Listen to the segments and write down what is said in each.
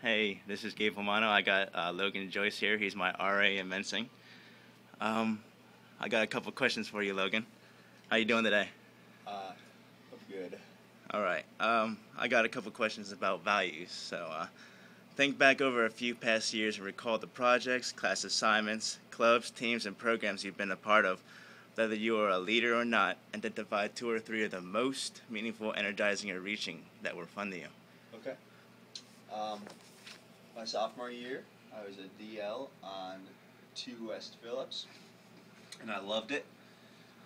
Hey, this is Gabe Romano. I got Logan Joyce here. He's my RA in fencing. I got a couple questions for you, Logan. How you doing today? I'm good. All right. I got a couple questions about values. So, think back over a few past years and recall the projects, class assignments, clubs, teams, and programs you've been a part of. Whether you are a leader or not, identify 2 or 3 of the most meaningful, energizing, or reaching that were fun to you. Okay. My sophomore year, I was a DL on 2 West Phillips, and I loved it.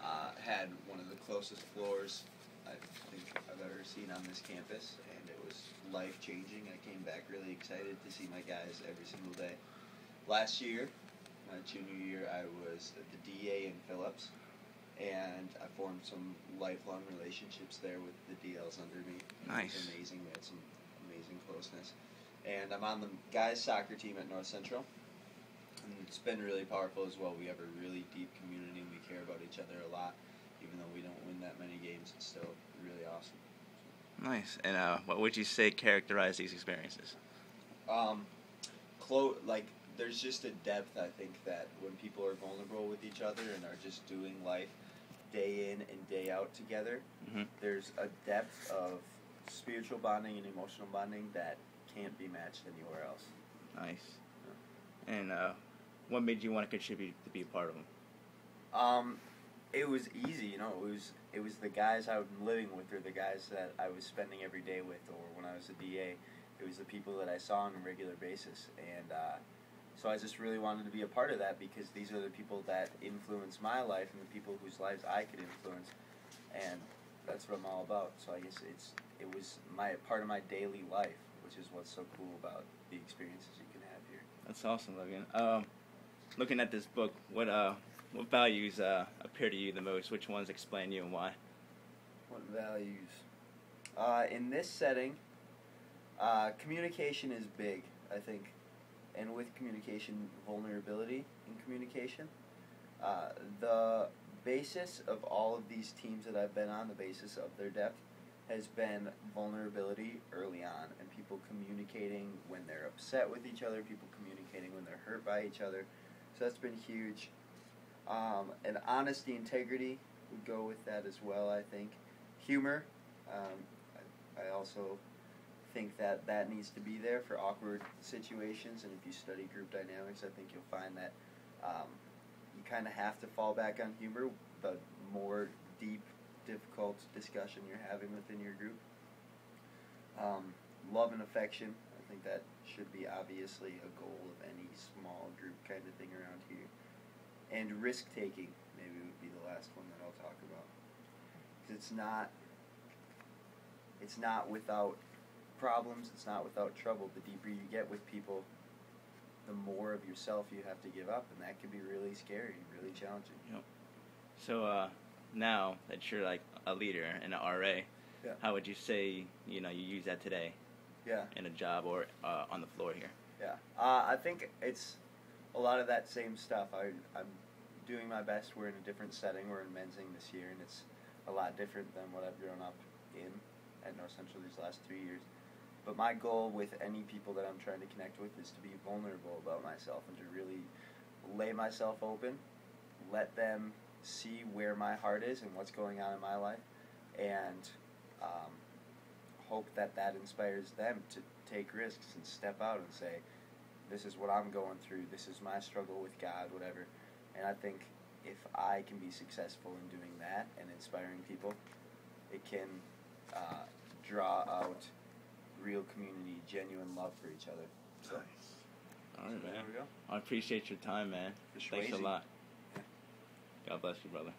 Had one of the closest floors I think I've ever seen on this campus, and it was life-changing. I came back really excited to see my guys every single day. Last year, my junior year, I was the DA in Phillips, and I formed some lifelong relationships there with the DLs under me. Nice. It was amazing. We had some amazing closeness. And I'm on the guys' soccer team at North Central, and it's been really powerful as well. We have a really deep community, and we care about each other a lot. Even though we don't win that many games, it's still really awesome. Nice. And what would you say characterize these experiences? There's just a depth, I think, that when people are vulnerable with each other and are just doing life day in and day out together, there's a depth of spiritual bonding and emotional bonding that can't be matched anywhere else. Nice. Yeah. And what made you want to contribute to be a part of them? It was easy, it was the guys I was living with, or the guys that I was spending every day with, or when I was a DA, it was the people that I saw on a regular basis, and so I just really wanted to be a part of that, because these are the people that influence my life and the people whose lives I could influence, and that's what I'm all about. So I guess it was part of my daily life, which is what's so cool about the experiences you can have here. That's awesome, Logan. Looking at this book, what values appear to you the most? Which ones explain you and why? What values? In this setting, communication is big, I think. And with communication, vulnerability in communication. The basis of all of these teams that I've been on, the basis of their depth, has been vulnerability early on, and people communicating when they're upset with each other, people communicating when they're hurt by each other. So that's been huge. And honesty, integrity would go with that as well, I think. Humor, I also think that needs to be there for awkward situations, and if you study group dynamics, I think you'll find that you kind of have to fall back on humor the more deep, difficult discussion you're having within your group. Love and affection, I think that should be obviously a goal of any small group kind of thing around here. And risk-taking, maybe would be the last one that I'll talk about. 'Cause it's not without problems, it's not without trouble. The deeper you get with people, the more of yourself you have to give up, and that can be really scary and really challenging. Yep. So now that you're like a leader and an RA, yeah. How would you say you use that today? Yeah. In a job or on the floor here? Yeah. I think it's a lot of that same stuff. I'm doing my best. We're in a different setting. We're in mensing this year, and it's a lot different than what I've grown up in at North Central these last 3 years. But my goal with any people that I'm trying to connect with is to be vulnerable about myself and to really lay myself open, let them see where my heart is and what's going on in my life, and hope that inspires them to take risks and step out and say, this is what I'm going through, this is my struggle with God, whatever. And I think if I can be successful in doing that and inspiring people, it can draw out real community, genuine love for each other. So, nice. All right, man. There we go. I appreciate your time, man. Thanks a lot. God bless you, brother.